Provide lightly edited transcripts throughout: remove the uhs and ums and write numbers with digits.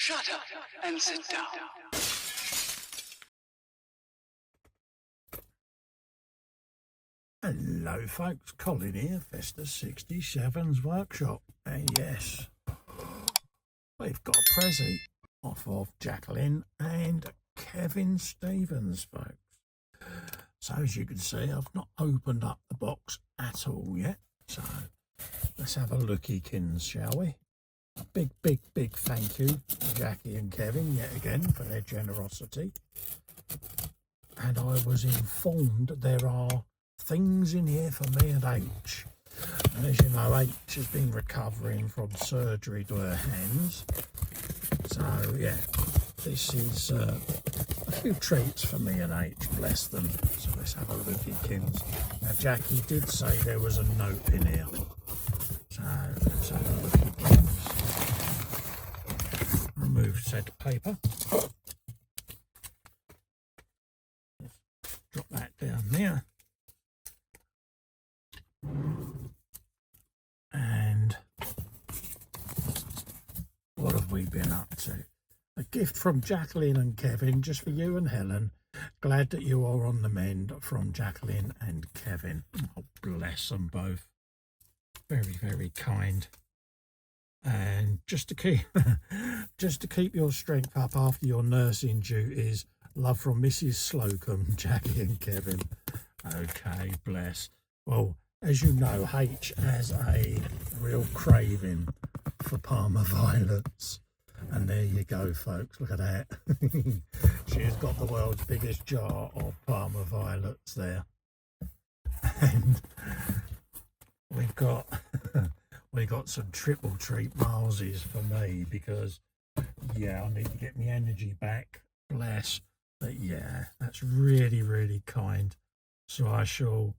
Shut up and sit down. Hello folks, Colin here, Festa 67's workshop, and yes, we've got a prezzie off of Jacqueline and Kevin Stevens, folks. So as you can see, I've not opened up the box at all yet, so let's have a looky-kins, shall we? A big thank you to Jackie and Kevin yet again for their generosity. And I was informed there are things in here for me and H. And as you know, H has been recovering from surgery to her hands. So yeah, this is a few treats for me and H, bless them. So let's have a lookykins. Now Jackie did say there was a note in here. So let's have a lookykins. Remove said paper. Drop that down there. And what have we been up to? A gift from Jacqueline and Kevin, just for you and Helen. Glad that you are on the mend, from Jacqueline and Kevin. Oh, bless them both. Very kind. And just to keep your strength up after your nursing duties, love from Mrs. Slocum, Jackie and Kevin. Okay, bless. Well, as you know, H has a real craving for Parma violets. And there you go, folks. Look at that. She's got the world's biggest jar of Parma violets there. And we've got some triple treat Milesies for me because, yeah, I need to get my energy back. Bless. But yeah, that's really kind. So I shall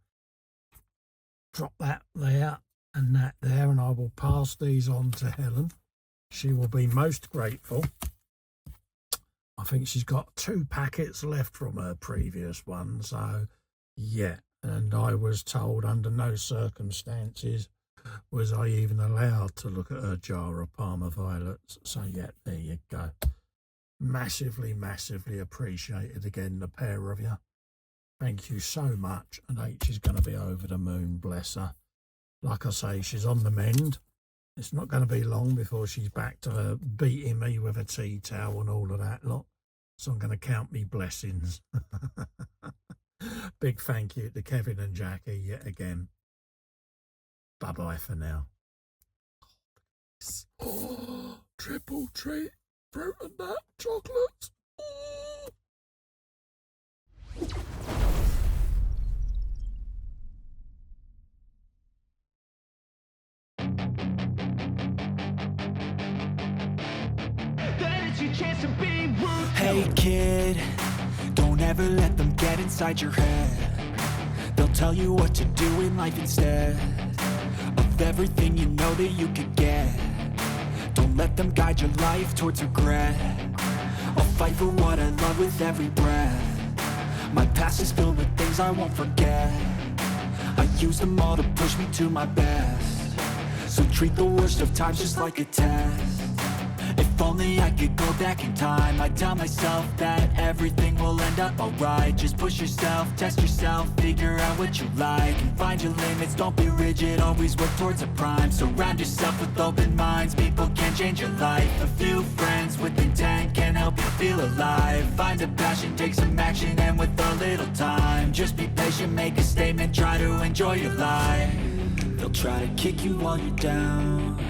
drop that there and that there, and I will pass these on to Helen. She will be most grateful. I think she's got 2 packets left from her previous one, so yeah. And I was told under no circumstances was I even allowed to look at her jar of Parma violets. So yeah, there you go. Massively appreciated again, the pair of you. Thank you so much. And H is going to be over the moon, bless her. Like I say, she's on the mend. It's not going to be long before she's back to her beating me with a tea towel and all of that lot. So I'm going to count me blessings. Big thank you to Kevin and Jackie yet again. Bye-bye for now. Oh, triple treat, fruit and nut chocolates. Oh. Hey kid, don't ever let them get inside your head. They'll tell you what to do in life instead of everything you know that you could get. Don't let them guide your life towards regret. I'll fight for what I love with every breath. My past is filled with things I won't forget. I use them all to push me to my best. So treat the worst of times just like a test. If only I could go back in time, I'd tell myself that everything will end up alright. Just push yourself, test yourself, figure out what you like, and find your limits, don't be rigid, always work towards a prime. Surround yourself with open minds, people can change your life. A few friends with intent can help you feel alive. Find a passion, take some action, and with a little time, just be patient, make a statement, try to enjoy your life. They'll try to kick you while you're down,